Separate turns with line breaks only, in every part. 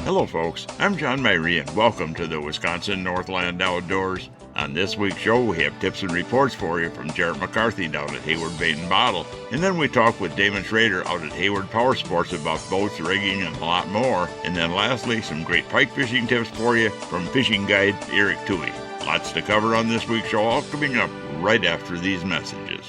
Hello folks, I'm John Myrie and welcome to the Wisconsin Northland Outdoors. On this week's show, we have tips and reports for you from Jarrett McCarthy down at Hayward Bait and Bottle. And then we talk with Damon Schroeder out at Hayward Power Sports about boats, rigging, and a lot more. And then lastly, some great pike fishing tips for you from fishing guide Erik Thue. Lots to cover on this week's show, all coming up right after these messages.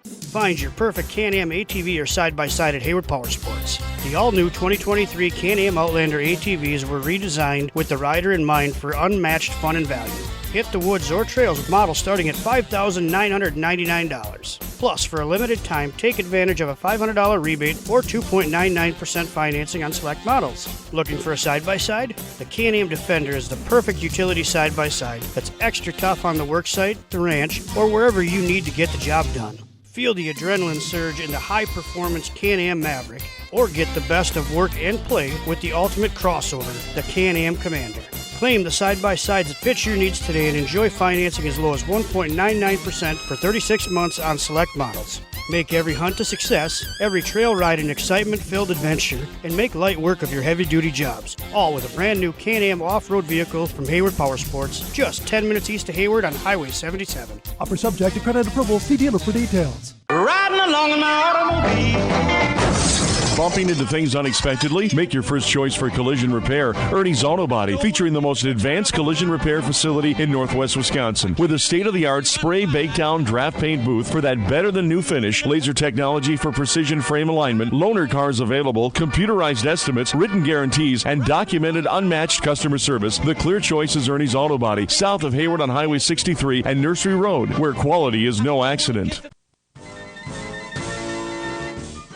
Find your perfect Can-Am ATV or side-by-side at Hayward Power Sports. The all-new 2023 Can-Am Outlander ATVs were redesigned with the rider in mind for unmatched fun and value. Hit the woods or trails with models starting at $5,999. Plus, for a limited time, take advantage of a $500 rebate or 2.99% financing on select models. Looking for a side-by-side? The Can-Am Defender is the perfect utility side-by-side that's extra tough on the worksite, the ranch, or wherever you need to get the job done. Feel the adrenaline surge in the high-performance Can-Am Maverick, or get the best of work and play with the ultimate crossover, the Can-Am Commander. Claim the side-by-sides that fit your needs today and enjoy financing as low as 1.99% for 36 months on select models. Make every hunt a success, every trail ride an excitement-filled adventure, and make light work of your heavy-duty jobs. All with a brand-new Can-Am off-road vehicle from Hayward Power Sports, just 10 minutes east of Hayward on Highway 77.
Offer subject to credit approval. See dealer for details.
Riding along in my automobile.
Bumping into things unexpectedly? Make your first choice for collision repair. Ernie's Auto Body, featuring the most advanced collision repair facility in Northwest Wisconsin. With a state-of-the-art spray bake down draft paint booth for that better-than-new finish, laser technology for precision frame alignment, loaner cars available, computerized estimates, written guarantees, and documented unmatched customer service, the clear choice is Ernie's Auto Body, south of Hayward on Highway 63 and Nursery Road, where quality is no accident.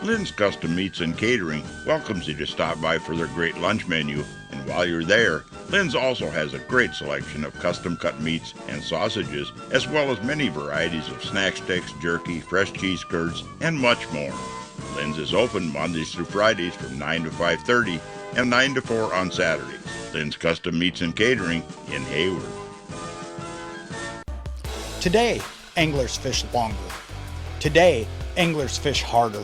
Lynn's Custom Meats and Catering welcomes you to stop by for their great lunch menu. And while you're there, Lynn's also has a great selection of custom-cut meats and sausages, as well as many varieties of snack sticks, jerky, fresh cheese curds, and much more. Lynn's is open Mondays through Fridays from 9 to 5:30 and 9 to 4 on Saturdays. Lynn's Custom Meats and Catering in Hayward.
Today, anglers fish longer. Today, anglers fish harder.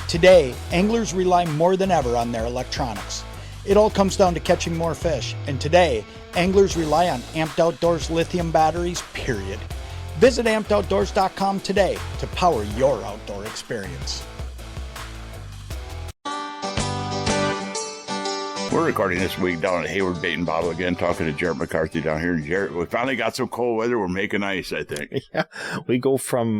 Today, anglers rely more than ever on their electronics. It all comes down to catching more fish, and today, anglers rely on Amped Outdoors lithium batteries, period. Visit ampedoutdoors.com today to power your outdoor experience.
We're recording this week down at Hayward Bait and Bottle again, talking to Jarrett McCarthy down here. And Jarrett, we finally got some cold weather. We're making ice, I think.
Yeah, we go from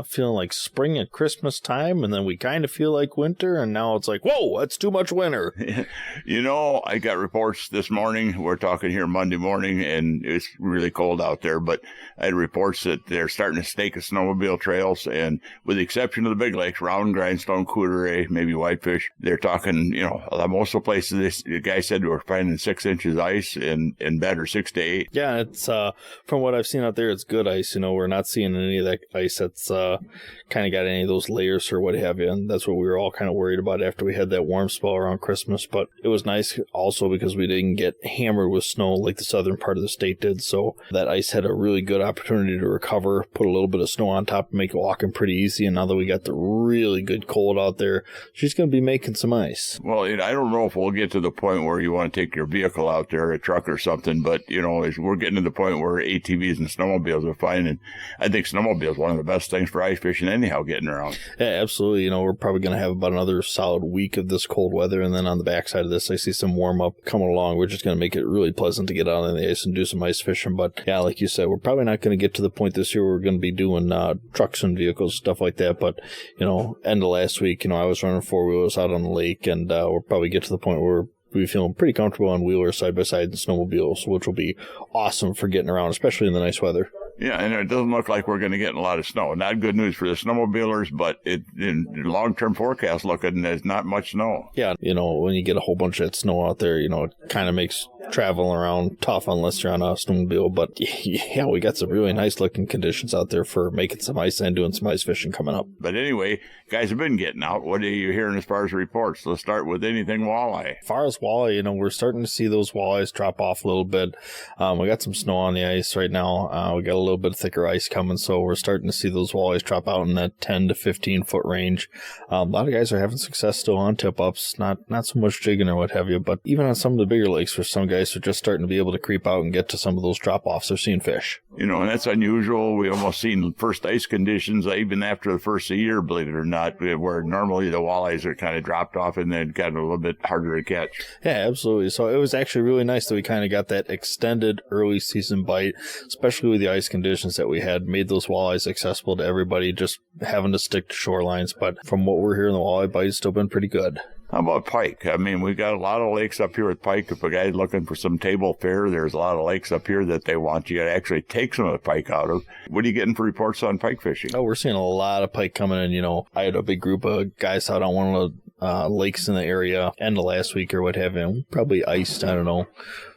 feeling like spring at Christmas time, and then we kind of feel like winter, and now it's like, whoa, that's too much winter.
You know, I got reports this morning. We're talking here Monday morning, and it's really cold out there. But I had reports that they're starting to stake a snowmobile trails, and with the exception of the big lakes, Round, Grindstone, Cooteray, maybe Whitefish, they're talking, you know, most of the places the guy said we're finding 6 inches ice and better 6 to 8.
Yeah, it's from what I've seen out there, it's good ice. You know, we're not seeing any of that ice that's kind of got any of those layers or what have you, and that's what we were all kind of worried about after we had that warm spell around Christmas. But it was nice also because we didn't get hammered with snow like the southern part of the state did, so that ice had a really good opportunity to recover, put a little bit of snow on top and make walking pretty easy. And now that we got the really good cold out there, she's going to be making some ice.
Well, I don't know if we'll get to the point where you want to take your vehicle out there, a truck or something, but, you know, as we're getting to the point where ATVs and snowmobiles are fine, and I think snowmobile is one of the best things for ice fishing anyhow, getting around.
Yeah, absolutely. You know, we're probably going to have about another solid week of this cold weather, and then on the backside of this, I see some warm up coming along. We're just going to make it really pleasant to get out on the ice and do some ice fishing. But yeah, like you said, we're probably not going to get to the point this year where we're going to be doing trucks and vehicles, stuff like that. But, you know, end of last week, you know, I was running 4-wheelers out on the lake, and we'll probably get to the point where we feeling pretty comfortable on wheelers, side-by-side, and snowmobiles, which will be awesome for getting around, especially in the nice weather.
Yeah, and it doesn't look like we're going to get a lot of snow. Not good news for the snowmobilers, but in long-term forecast looking, there's not much snow.
Yeah, you know, when you get a whole bunch of that snow out there, you know, it kind of makes traveling around tough unless you're on a snowmobile. But yeah, we got some really nice looking conditions out there for making some ice and doing some ice fishing coming up.
But anyway, guys have been getting out. What are you hearing as far as reports? Let's start with anything walleye.
As far as walleye, we're starting to see those walleyes drop off a little bit. We got some snow on the ice right now. We got a little bit thicker ice coming, so we're starting to see those walleyes drop out in that 10 to 15 foot range. A lot of guys are having success still on tip-ups, not so much jigging or what have you, but even on some of the bigger lakes where some guys are just starting to be able to creep out and get to some of those drop-offs, they're seeing fish.
And that's unusual. We almost seen first ice conditions, even after the first of the year, believe it or not, where normally the walleyes are kind of dropped off and then got a little bit harder to catch.
Yeah, absolutely. So it was actually really nice that we kind of got that extended early season bite, especially with the ice conditions that we had, made those walleyes accessible to everybody, just having to stick to shorelines. But from what we're hearing, the walleye bite has still been pretty good.
How about pike? We got a lot of lakes up here with pike. If a guy's looking for some table fare, there's a lot of lakes up here that they want you to actually take some of the pike out of. What are you getting for reports on pike fishing?
Oh, we're seeing a lot of pike coming in. I had a big group of guys out on one of the lakes in the area end of last week or what have you. We probably iced,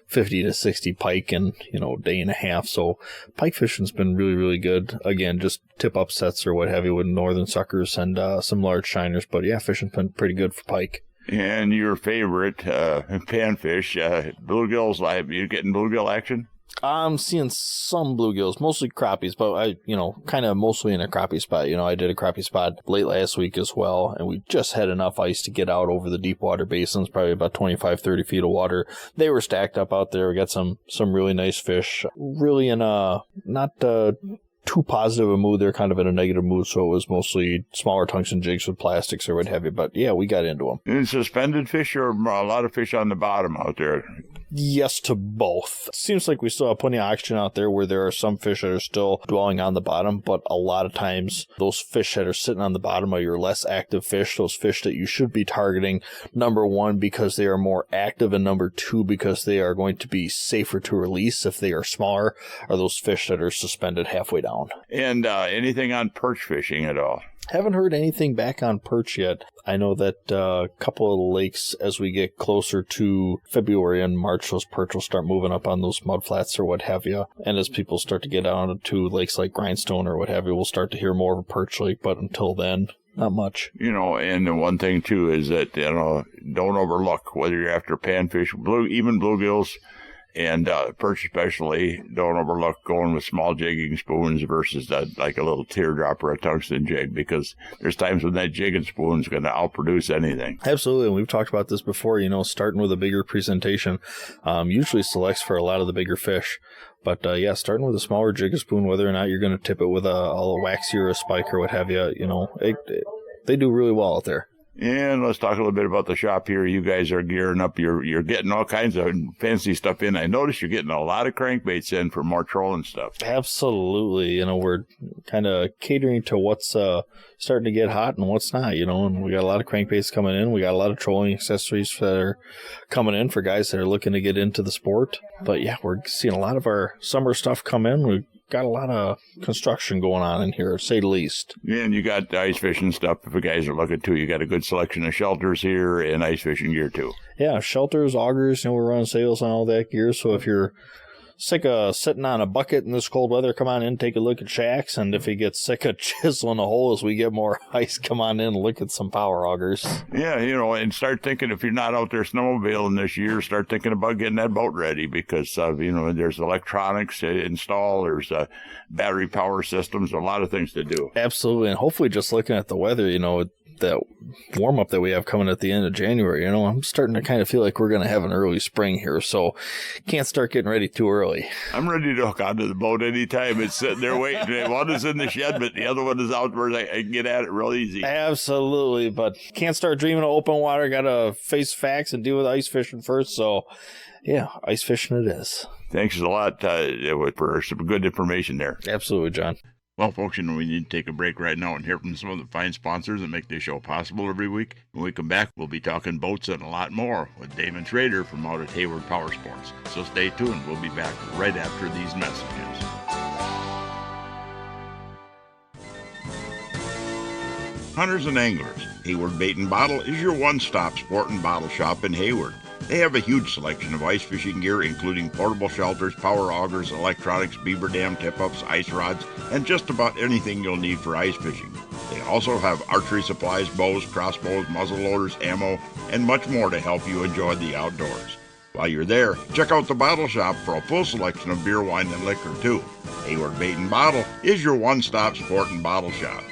50 to 60 pike in, a day and a half. So pike fishing's been really, really good. Again, just tip up sets or what have you with northern suckers and some large shiners. But yeah, fishing's been pretty good for pike.
And your favorite panfish, bluegills, you getting bluegill action?
I'm seeing some bluegills, mostly crappies, but I, kind of mostly in a crappie spot. I did a crappie spot late last week as well, and we just had enough ice to get out over the deep water basins, probably about 25, 30 feet of water. They were stacked up out there. We got some really nice fish, really in a not too positive a mood. They're kind of in a negative mood, so it was mostly smaller tungsten jigs with plastics or what have you. But yeah, we got into them.
And suspended fish or a lot of fish on the bottom out there?
Yes to both. It seems like we still have plenty of oxygen out there where there are some fish that are still dwelling on the bottom, but a lot of times those fish that are sitting on the bottom are your less active fish, those fish that you should be targeting, number one, because they are more active, and number two, because they are going to be safer to release if they are smaller, are those fish that are suspended halfway down.
And anything on perch fishing at all?
Haven't heard anything back on perch yet. I know that a couple of the lakes, as we get closer to February and March, those perch will start moving up on those mud flats or what have you. And as people start to get out to lakes like Grindstone or what have you, we'll start to hear more of a perch lake. But until then, not much.
And the one thing, too, is that, don't overlook whether you're after panfish, even bluegills, and perch especially, don't overlook going with small jigging spoons versus like a little teardrop or a tungsten jig, because there's times when that jigging spoon is going to outproduce anything.
Absolutely. And we've talked about this before, starting with a bigger presentation usually selects for a lot of the bigger fish. But yeah, starting with a smaller jig spoon, whether or not you're going to tip it with a waxy or a spike or what have you, they do really well out there.
And let's talk a little bit about the shop here. You guys are gearing up. You're getting all kinds of fancy stuff in. I noticed you're getting a lot of crankbaits in for more trolling stuff.
Absolutely. We're kind of catering to what's starting to get hot and what's not, and we got a lot of crankbaits coming in. We got a lot of trolling accessories that are coming in for guys that are looking to get into the sport. But yeah, we're seeing a lot of our summer stuff come in. We've got a lot of construction going on in here, to say the least.
Yeah, and you got ice fishing stuff if the guys are looking too. You got a good selection of shelters here and ice fishing gear too.
Yeah, shelters, augers, we're running sales on all that gear. So if you're sick of sitting on a bucket in this cold weather, come on in, take a look at shacks. And if you get sick of chiseling a hole as we get more ice, come on in and look at some power augers.
Yeah, and start thinking, if you're not out there snowmobiling this year, start thinking about getting that boat ready, because, there's electronics to install, there's battery power systems, a lot of things to do.
Absolutely. And hopefully just looking at the weather, that warm up that we have coming at the end of January, I'm starting to kind of feel like we're going to have an early spring here, so can't start getting ready too early.
I'm ready to hook onto the boat anytime. It's sitting there waiting. One is in the shed, but the other one is outdoors. I can get at it real easy.
Absolutely, but can't start dreaming of open water. Got to face facts and deal with ice fishing first, so yeah, ice fishing it is.
Thanks a lot for some good information there.
Absolutely, John.
Well, folks, we need to take a break right now and hear from some of the fine sponsors that make this show possible every week. When we come back, we'll be talking boats and a lot more with Damon Schroeder from out at Hayward Power Sports. So stay tuned. We'll be back right after these messages. Hunters and anglers, Hayward Bait and Bottle is your one-stop sport and bottle shop in Hayward. They have a huge selection of ice fishing gear, including portable shelters, power augers, electronics, beaver dam tip-ups, ice rods, and just about anything you'll need for ice fishing. They also have archery supplies, bows, crossbows, muzzle loaders, ammo, and much more to help you enjoy the outdoors. While you're there, check out the bottle shop for a full selection of beer, wine, and liquor, too. Hayward Bait and Bottle is your one-stop sport and bottle shop.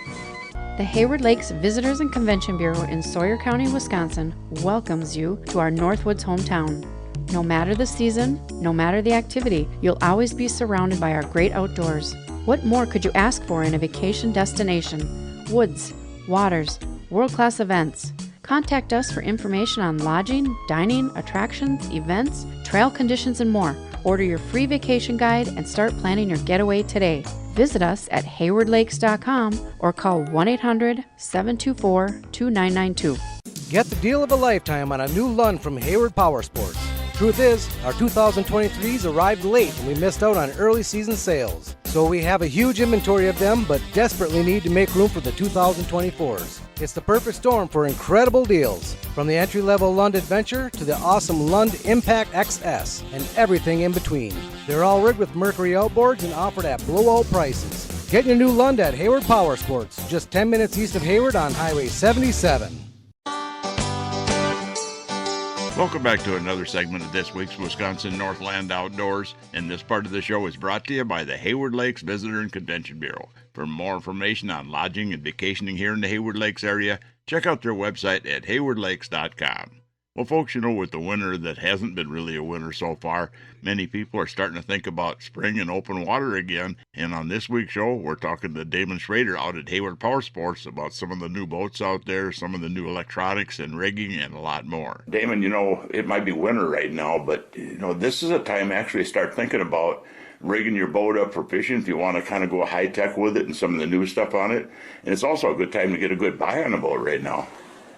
The Hayward Lakes Visitors and Convention Bureau in Sawyer County, Wisconsin welcomes you to our Northwoods hometown. No matter the season, no matter the activity, you'll always be surrounded by our great outdoors. What more could you ask for in a vacation destination? Woods, waters, world-class events. Contact us for information on lodging, dining, attractions, events, trail conditions, and more. Order your free vacation guide and start planning your getaway today. Visit us at haywardlakes.com or call 1-800-724-2992.
Get the deal of a lifetime on a new Lund from Hayward Power Sports. Truth is, our 2023s arrived late and we missed out on early season sales. So we have a huge inventory of them, but desperately need to make room for the 2024s. It's the perfect storm for incredible deals. From the entry-level Lund Adventure to the awesome Lund Impact XS and everything in between. They're all rigged with Mercury outboards and offered at blowout prices. Get your new Lund at Hayward Power Sports, just 10 minutes east of Hayward on Highway 77.
Welcome back to another segment of this week's Wisconsin Northland Outdoors, and this part of the show is brought to you by the Hayward Lakes Visitor and Convention Bureau. For more information on lodging and vacationing here in the Hayward Lakes area, check out their website at haywardlakes.com. Well, folks, you know, with the winter that hasn't been really a winter so far, many people are starting to think about spring and open water again. And on this week's show, we're talking to Damon Schroeder out at Hayward Power Sports about some of the new boats out there, some of the new electronics and rigging, and a lot more. Damon, you know, it might be winter right now, but, you know, this is a time actually to start thinking about rigging your boat up for fishing if you want to kind of go high-tech with it and some of the new stuff on it. And it's also a good time to get a good buy on a boat right now.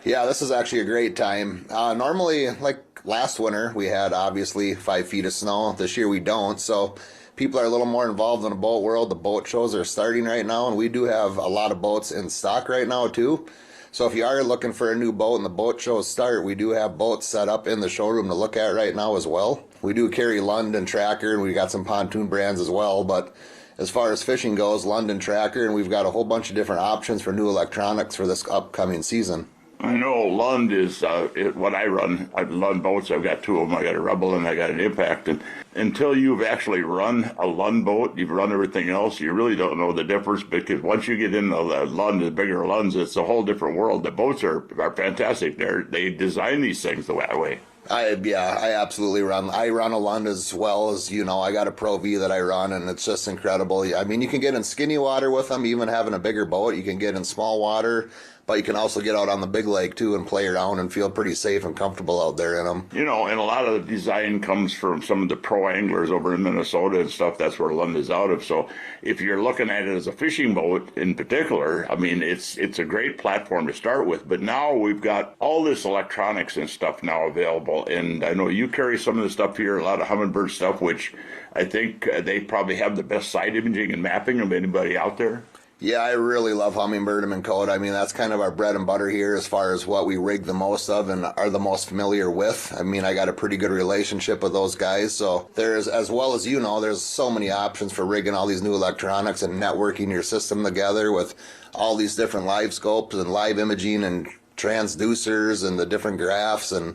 Yeah, this is actually a great time. Normally, like last winter, we had obviously 5 feet of snow. This year we don't, so people are a little more involved in the boat world. The boat shows are starting right now, and we do have a lot of boats in stock right now too. So if you are looking for a new boat and the boat shows start, we do have boats set up in the showroom to look at right now as well. We do carry Lund and Tracker, and we got some pontoon brands as well, but as far as fishing goes, Lund and Tracker, and we've got a whole bunch of different options for new electronics for this upcoming season.
I know Lund is what I run. Lund boats. I've got 2 of them. I got a Rebel and I got an Impact. And until you've actually run a Lund boat, you've run everything else, you really don't know the difference, because once you get into the Lund, the bigger Lunds, it's a whole different world. The boats are fantastic. They design these things that way.
I absolutely run. I run a Lund as well as, you know, I got a Pro V that I run, and it's just incredible. I mean, you can get in skinny water with them, even having a bigger boat. You can get in small water, but you can also get out on the big lake too and play around and feel pretty safe and comfortable out there in them. You know, and a lot of the design comes from some of the pro anglers over in Minnesota and stuff. That's where Lund is out of. So if you're looking at it as a fishing boat in particular, I mean, it's a great platform to start with. But now we've got all this electronics and stuff now available. And I know you carry some of the stuff here, a lot of Humminbird stuff, which I think they probably have the best side imaging and mapping of anybody out there. Yeah, I really love Humminbird and Code. I mean, that's kind of our bread and butter here as far as what we rig the most of and are the most familiar with. I mean, I got a pretty good relationship with those guys. So there's, as well as you know, there's so many options for rigging all these new electronics and networking your system together with all these different live scopes and live imaging and transducers and the different graphs. And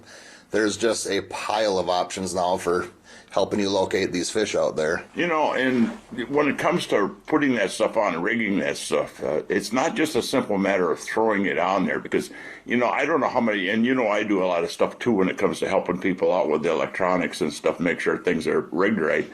there's just a pile of options now for helping you locate these fish out there. You know, and when it comes to putting that stuff on and rigging that stuff, it's not just a simple matter of throwing it on there, because, you know, I don't know how many, and you know, I do a lot of stuff too when it comes to helping people out with the electronics and stuff, make sure things are rigged right.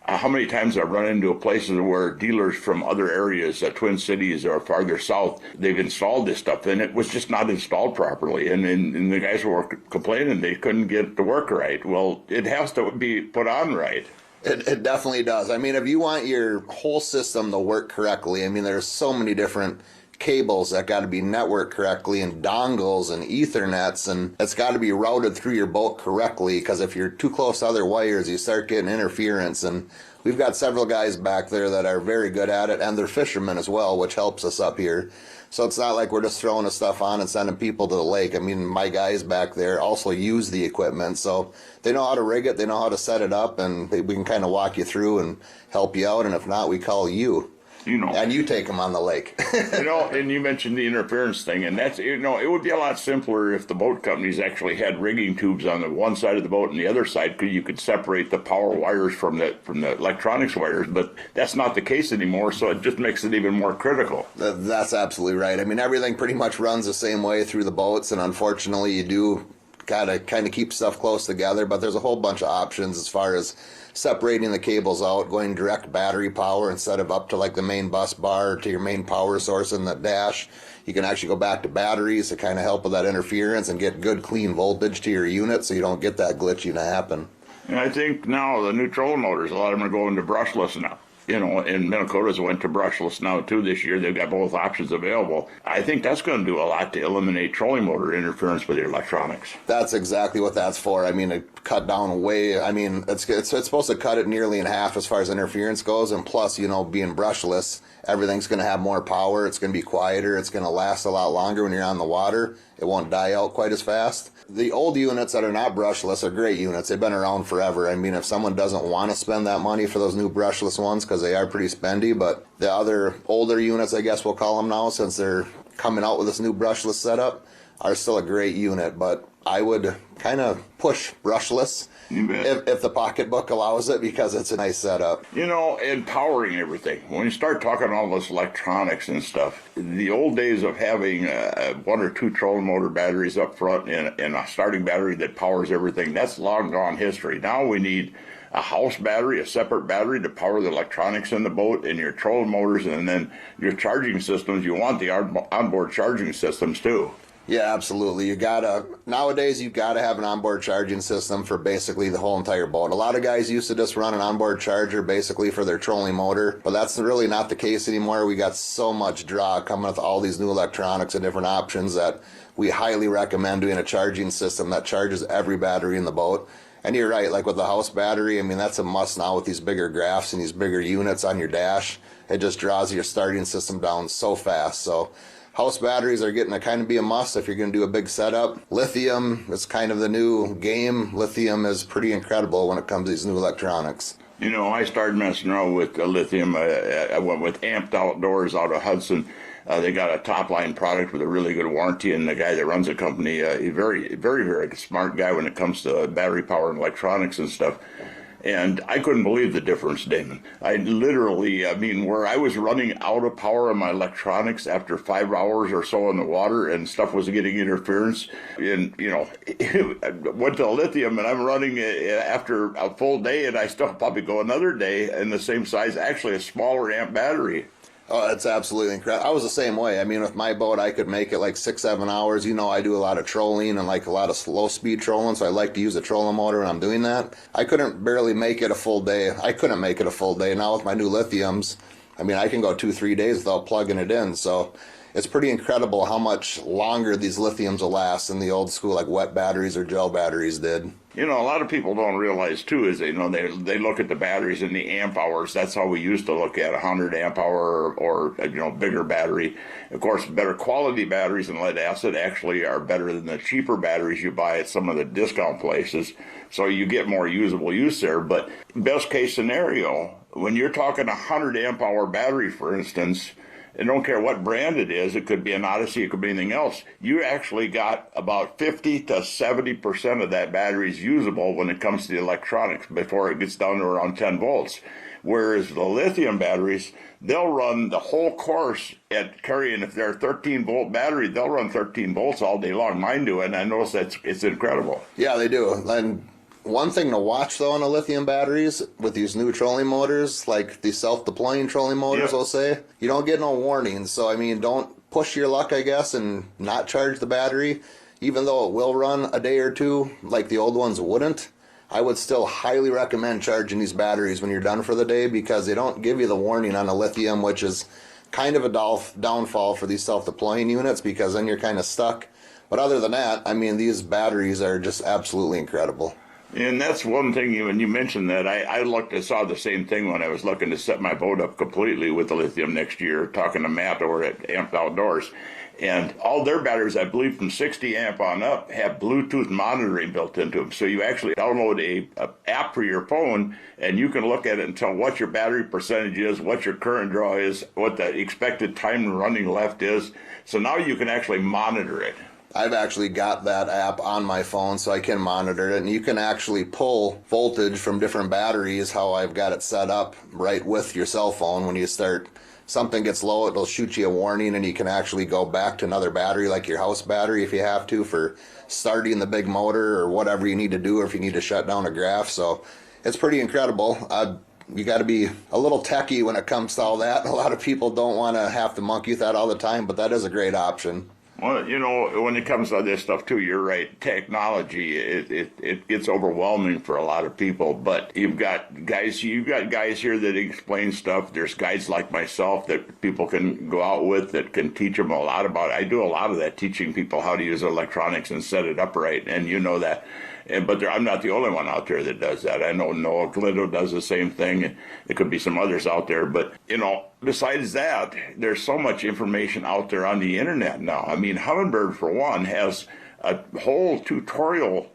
How many times I've run into places where dealers from other areas, Twin Cities or farther south, they've installed this stuff, and it was just not installed properly. And the guys were complaining they couldn't get it to work right. Well, it has to be put on right. It definitely does. I mean, if you want your whole system to work correctly, I mean, there's so many different cables that got to be networked correctly, and dongles and Ethernets, and it's got to be routed through your boat correctly, because if you're too close to other wires, you start getting interference. And we've got several guys back there that are very good at it, and they're fishermen as well, which helps us up here. So it's not like we're just throwing the stuff on and sending people to the lake. I mean, my guys back there also use the equipment, so they know how to rig it, they know how to set it up, and we can kind of walk you through and help you out. And if not, we call you. And you take them on the lake.
And you mentioned the interference thing, and that's, it would be a lot simpler if the boat companies actually had rigging tubes on the one side of the boat and the other side, because you could separate the power wires from the electronics wires, but that's not the case anymore, so it just makes it even more critical.
That's absolutely right. I mean, everything pretty much runs the same way through the boats, and unfortunately you do gotta kind of keep stuff close together, but there's a whole bunch of options as far as separating the cables out, going direct battery power instead of up to like the main bus bar to your main power source in the dash. You can actually go back to batteries to kind of help with that interference and get good clean voltage to your unit, so you don't get that glitching to happen.
And I think now the new trolling motors, a lot of them are going to brushless now. And Minnesota's went to brushless now too this year. They've got both options available. I think that's going to do a lot to eliminate trolling motor interference with your electronics.
That's exactly what that's for. I mean, it cut down way. I mean, it's supposed to cut it nearly in half as far as interference goes. And plus, being brushless, everything's going to have more power. It's going to be quieter. It's going to last a lot longer when you're on the water. It won't die out quite as fast. The old units that are not brushless are great units. They've been around forever. I mean, if someone doesn't want to spend that money for those new brushless ones, because they are pretty spendy, but the other older units, I guess we'll call them now, since they're coming out with this new brushless setup, are still a great unit. But I would kind of push brushless if the pocketbook allows it, because it's a nice setup.
And powering everything. When you start talking all this electronics and stuff, the old days of having one or two trolling motor batteries up front and a starting battery that powers everything, that's long gone history. Now we need a house battery, a separate battery to power the electronics in the boat, and your trolling motors, and then your charging systems. You want the onboard charging systems too.
Yeah, absolutely. Nowadays, you've got to have an onboard charging system for basically the whole entire boat. A lot of guys used to just run an onboard charger basically for their trolling motor, but that's really not the case anymore. We got so much draw coming with all these new electronics and different options that we highly recommend doing a charging system that charges every battery in the boat. And you're right, like with the house battery, I mean, that's a must now with these bigger graphs and these bigger units on your dash. It just draws your starting system down so fast. So house batteries are getting to kind of be a must if you're going to do a big setup. Lithium is kind of the new game. Lithium is pretty incredible when it comes to these new electronics.
I started messing around with lithium. I went with Amped Outdoors out of Hudson. They got a top-line product with a really good warranty, and the guy that runs the company, he's very, very, very smart guy when it comes to battery power and electronics and stuff. And I couldn't believe the difference, Damon. Where I was running out of power on my electronics after 5 hours or so in the water, and stuff was getting interference, and, went to lithium, and I'm running after a full day, and I still probably go another day in the same size, actually a smaller amp battery.
Oh, it's absolutely incredible. I was the same way. I mean, with my boat, I could make it like 6-7 hours. I do a lot of trolling and like a lot of slow speed trolling, so I like to use a trolling motor when I'm doing that. I couldn't barely make it a full day. Now with my new lithiums, I can go 2-3 days without plugging it in. So it's pretty incredible how much longer these lithiums will last than the old school like wet batteries or gel batteries did.
A lot of people don't realize too is they look at the batteries and the amp hours. That's how we used to look at 100 amp hour or bigger battery. Of course, better quality batteries and lead acid actually are better than the cheaper batteries you buy at some of the discount places. So you get more usable use there. But best case scenario, when you're talking 100 amp hour battery, for instance, and don't care what brand it is, it could be an Odyssey, it could be anything else, you actually got about 50 to 70% of that battery is usable when it comes to the electronics before it gets down to around 10 volts. Whereas the lithium batteries, they'll run the whole course at carrying, if they're a 13-volt battery, they'll run 13 volts all day long. Mine do, and I notice it's incredible.
Yeah, they do. And one thing to watch, though, on the lithium batteries with these new trolling motors, like the self-deploying trolling motors, I'll say, you don't get no warnings. So, don't push your luck, I guess, and not charge the battery. Even though it will run a day or two, like the old ones wouldn't, I would still highly recommend charging these batteries when you're done for the day, because they don't give you the warning on the lithium, which is kind of a downfall for these self-deploying units because then you're kind of stuck. But other than that, I mean, these batteries are just absolutely incredible.
And that's one thing, when you mentioned that, I saw the same thing when I was looking to set my boat up completely with the lithium next year, talking to Matt over at Amped Outdoors. And all their batteries, I believe from 60 amp on up, have Bluetooth monitoring built into them. So you actually download a app for your phone, and you can look at it and tell what your battery percentage is, what your current draw is, what the expected time running left is. So now you can actually monitor it.
I've actually got that app on my phone so I can monitor it, and you can actually pull voltage from different batteries, how I've got it set up right with your cell phone. When you start, something gets low, it'll shoot you a warning, and you can actually go back to another battery like your house battery if you have to for starting the big motor or whatever you need to do, or if you need to shut down a graph. So it's pretty incredible. You got to be a little techie when it comes to all that. A lot of people don't want to have to monkey with that all the time, but that is a great option.
Well, you know, when it comes to this stuff too, you're right. Technology, it gets overwhelming for a lot of people. But you've got guys here that explain stuff. There's guides like myself that people can go out with that can teach them a lot about it. I do a lot of that, teaching people how to use electronics and set it up right. And you know that. But I'm not the only one out there that does that. I know Noah Glinto does the same thing, and there could be some others out there. But, you know, besides that, there's so much information out there on the internet now. I mean, Humminbird, for one, has a whole tutorial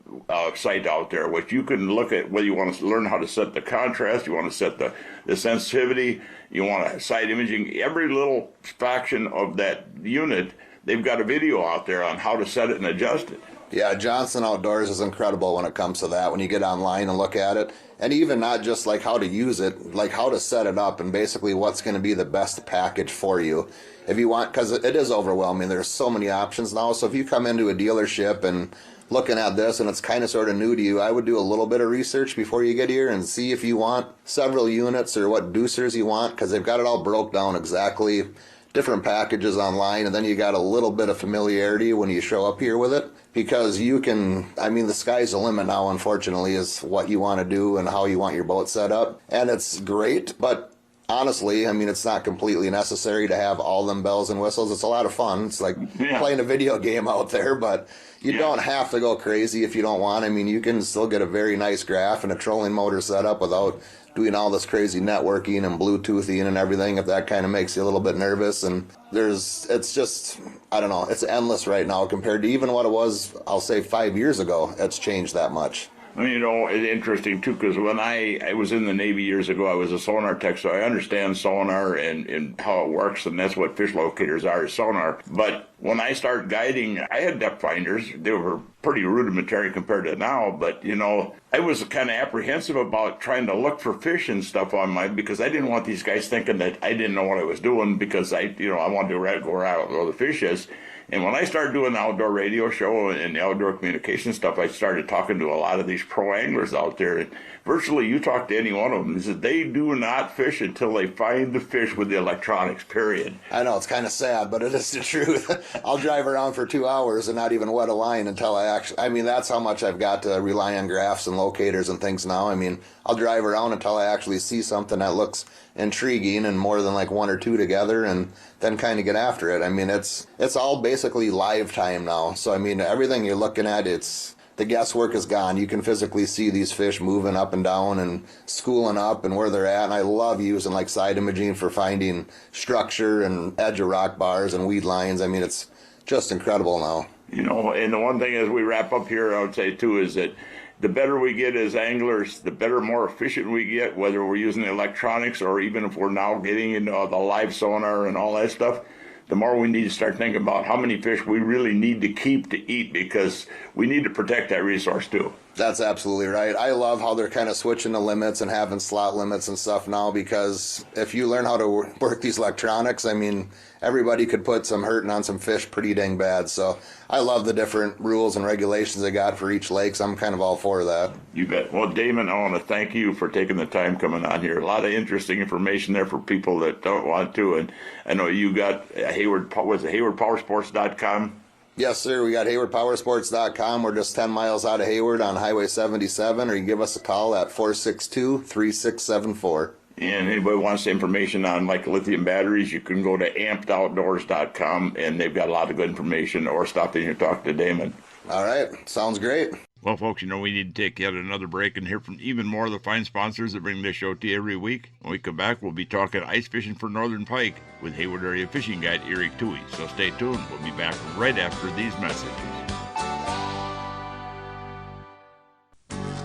site out there, which you can look at whether you want to learn how to set the contrast, you want to set the sensitivity, you want to side imaging, every little fraction of that unit, they've got a video out there on how to set it and adjust it.
Yeah, Johnson Outdoors is incredible when it comes to that. When you get online and look at it, and even not just like how to use it, like how to set it up and basically what's going to be the best package for you. If you want, because it is overwhelming. There's so many options now. So if you come into a dealership and looking at this and it's kind of sort of new to you, I would do a little bit of research before you get here and see if you want several units or what deucers you want, because they've got it all broke down exactly, different packages online, and then you got a little bit of familiarity when you show up here with it, because you can, I mean, the sky's the limit now, unfortunately, is what you want to do and how you want your boat set up. And it's great, but honestly, I mean, it's not completely necessary to have all them bells and whistles. It's a lot of fun. It's like playing a video game out there, but you don't have to go crazy if you don't want. I mean, you can still get a very nice graph and a trolling motor set up without doing all this crazy networking and Bluetoothing and everything, if that kind of makes you a little bit nervous. And it's just, I don't know, it's endless right now compared to even what it was, I'll say 5 years ago. It's changed that much.
You know, it's interesting, too, because when I was in the Navy years ago, I was a sonar tech, so I understand sonar and how it works, and that's what fish locators are, is sonar. But when I started guiding, I had depth finders. They were pretty rudimentary compared to now, but, you know, I was kind of apprehensive about trying to look for fish and stuff on mine, because I didn't want these guys thinking that I didn't know what I was doing, because I wanted to go around where the fish is. And when I started doing the outdoor radio show and the outdoor communication stuff, I started talking to a lot of these pro anglers out there. And virtually, you talk to any one of them, is that they do not fish until they find the fish with the electronics, period.
I know, it's kind of sad, but it is the truth. I'll drive around for 2 hours and not even wet a line until I mean, that's how much I've got to rely on graphs and locators and things now. I mean, I'll drive around until I actually see something that looks intriguing and more than like one or two together, and then kind of get after it. I mean, it's all basically live time now. So I mean, everything you're looking at, the guesswork is gone. You can physically see these fish moving up and down and schooling up and where they're at. And I love using like side imaging for finding structure and edge of rock bars and weed lines. I mean, it's just incredible now.
You know, and the one thing as we wrap up here, I would say too, is that the better we get as anglers, the better, more efficient we get, whether we're using the electronics or even if we're now getting into the live sonar and all that stuff, the more we need to start thinking about how many fish we really need to keep to eat, because we need to protect that resource too.
That's absolutely right. I love how they're kind of switching the limits and having slot limits and stuff now, because if you learn how to work these electronics, I mean, everybody could put some hurting on some fish pretty dang bad. So I love the different rules and regulations they got for each lake, so I'm kind of all for that.
You bet. Well, Damon, I want to thank you for taking the time coming on here. A lot of interesting information there for people that don't want to. And I know you got HaywardPowersports.com.
Yes, sir. We got HaywardPowersports.com. We're just 10 miles out of Hayward on Highway 77, or you can give us a call at 462-3674.
And anybody wants information on like lithium batteries, you can go to ampedoutdoors.com, and they've got a lot of good information, or stop in and talk to Damon.
All right. Sounds great.
Well, folks, we need to take yet another break and hear from even more of the fine sponsors that bring this show to you every week. When we come back, we'll be talking ice fishing for northern pike with Hayward Area Fishing Guide Erik Thue. So stay tuned. We'll be back right after these messages.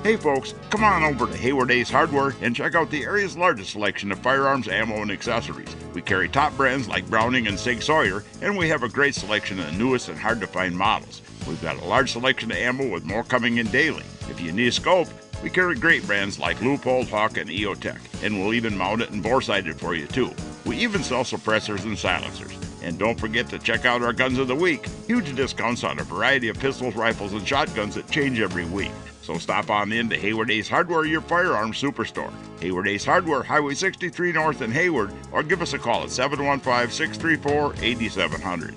Hey folks, come on over to Hayward Ace Hardware and check out the area's largest selection of firearms, ammo, and accessories. We carry top brands like Browning and Sig Sauer, and we have a great selection of the newest and hard-to-find models. We've got a large selection of ammo with more coming in daily. If you need a scope, we carry great brands like Leupold, Hawk, and EOTech, and we'll even mount it and bore-sight it for you too. We even sell suppressors and silencers. And don't forget to check out our Guns of the Week. Huge discounts on a variety of pistols, rifles, and shotguns that change every week. So stop on in to Hayward Ace Hardware, your firearms superstore. Hayward Ace Hardware, Highway 63 North in Hayward, or give us a call at 715-634-8700.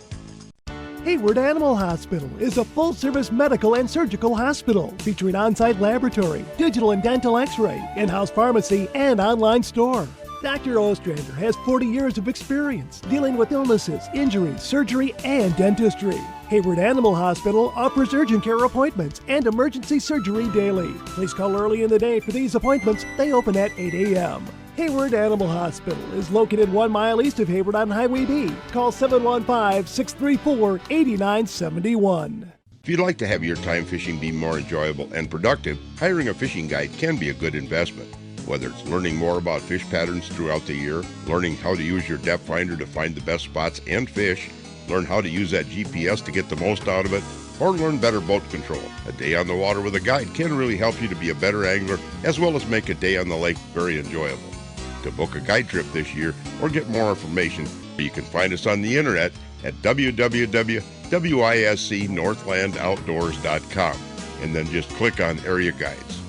Hayward Animal Hospital is a full-service medical and surgical hospital featuring on-site laboratory, digital and dental x-ray, in-house pharmacy, and online store. Dr. Ostrander has 40 years of experience dealing with illnesses, injuries, surgery, and dentistry. Hayward Animal Hospital offers urgent care appointments and emergency surgery daily. Please call early in the day for these appointments. They open at 8 a.m. Hayward Animal Hospital is located 1 mile east of Hayward on Highway B. Call 715-634-8971.
If you'd like to have your time fishing be more enjoyable and productive, hiring a fishing guide can be a good investment. Whether it's learning more about fish patterns throughout the year, learning how to use your depth finder to find the best spots and fish, learn how to use that GPS to get the most out of it, or learn better boat control. A day on the water with a guide can really help you to be a better angler, as well as make a day on the lake very enjoyable. To book a guide trip this year or get more information, you can find us on the internet at www.wiscnorthlandoutdoors.com, and then just click on Area Guides.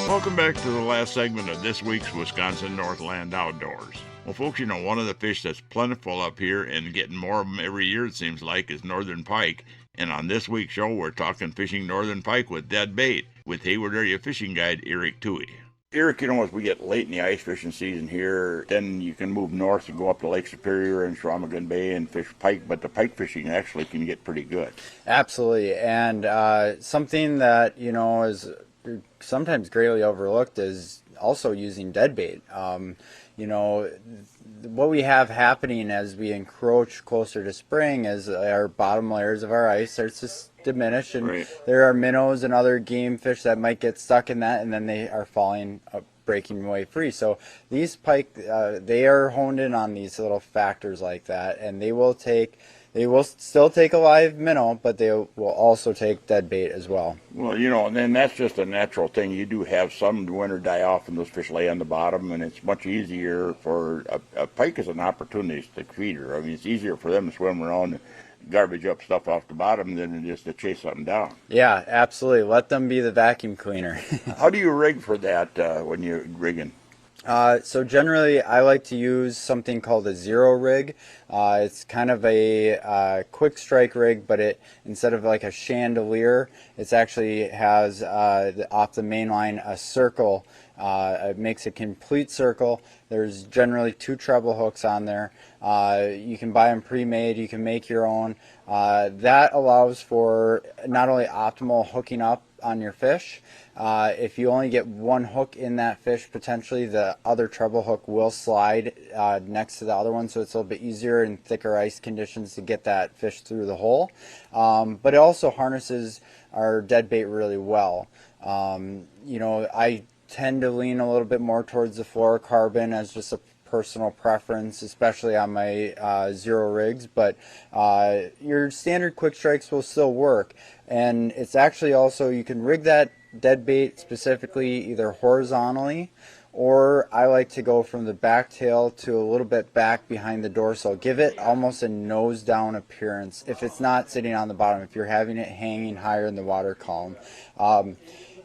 Welcome back to the last segment of this week's Wisconsin Northland Outdoors. Well, folks, one of the fish that's plentiful up here and getting more of them every year, it seems like, is northern pike. And on this week's show, we're talking fishing northern pike with dead bait with Hayward Area Fishing Guide Erik Thue. Erik, as we get late in the ice fishing season here, then you can move north and go up to Lake Superior and Chequamegon Bay and fish pike, but the pike fishing actually can get pretty good.
Absolutely, and something that, is sometimes greatly overlooked is also using dead bait. What we have happening as we encroach closer to spring is our bottom layers of our ice starts to diminish, and there are minnows and other game fish that might get stuck in that, and then they are falling, breaking away free. So these pike, they are honed in on these little factors like that, and they will still take a live minnow, but they will also take dead bait as well.
Well, and then that's just a natural thing. You do have some winter die off and those fish lay on the bottom, and it's much easier for a pike is an opportunistic feeder. I mean, it's easier for them to swim around and garbage up stuff off the bottom than just to chase something down.
Yeah, absolutely. Let them be the vacuum cleaner.
How do you rig for that when you're rigging?
So generally, I like to use something called a zero rig. It's kind of a quick strike rig, but instead of like a chandelier, it actually has off the main line a circle. It makes a complete circle. There's generally 2 treble hooks on there. You can buy them pre-made. You can make your own. That allows for not only optimal hooking up on your fish. If you only get one hook in that fish, potentially the other treble hook will slide next to the other one, so it's a little bit easier in thicker ice conditions to get that fish through the hole. But it also harnesses our dead bait really well. I tend to lean a little bit more towards the fluorocarbon as just a personal preference, especially on my zero rigs, but your standard quick strikes will still work. And it's actually also, you can rig that dead bait specifically either horizontally, or I like to go from the back tail to a little bit back behind the dorsal. Give it almost a nose down appearance if it's not sitting on the bottom, if you're having it hanging higher in the water column.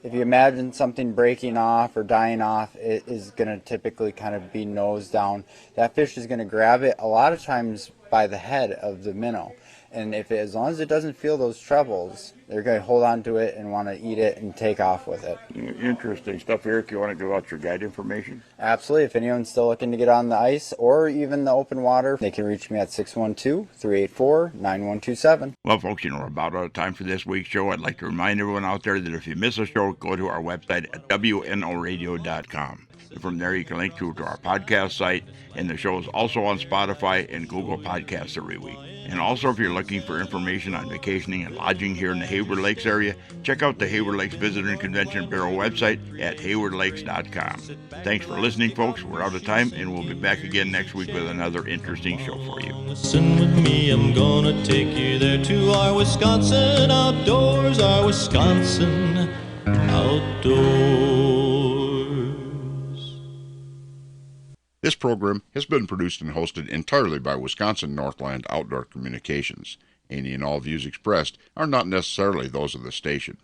If you imagine something breaking off or dying off, it is going to typically kind of be nose down. That fish is going to grab it a lot of times by the head of the minnow. and as long as it doesn't feel those trebles, they're going to hold on to it and want to eat it and take off with it.
Interesting stuff. Eric, you want to give out your guide information?
Absolutely. If anyone's still looking to get on the ice or even the open water, they can reach me at 612-384-9127.
Well, folks, we're about out of time for this week's show. I'd like to remind everyone out there that if you miss a show, go to our website at wnoradio.com. And from there, you can link to our podcast site, and the show is also on Spotify and Google Podcasts every week. And also, if you're looking for information on vacationing and lodging here in the Hayward Lakes area, check out the Hayward Lakes Visitor and Convention Bureau website at haywardlakes.com. Thanks for listening, folks. We're out of time, and we'll be back again next week with another interesting show for you.
Listen with me, I'm gonna take you there to our Wisconsin outdoors, our Wisconsin outdoors.
This program has been produced and hosted entirely by Wisconsin Northland Outdoor Communications. Any and all views expressed are not necessarily those of the station.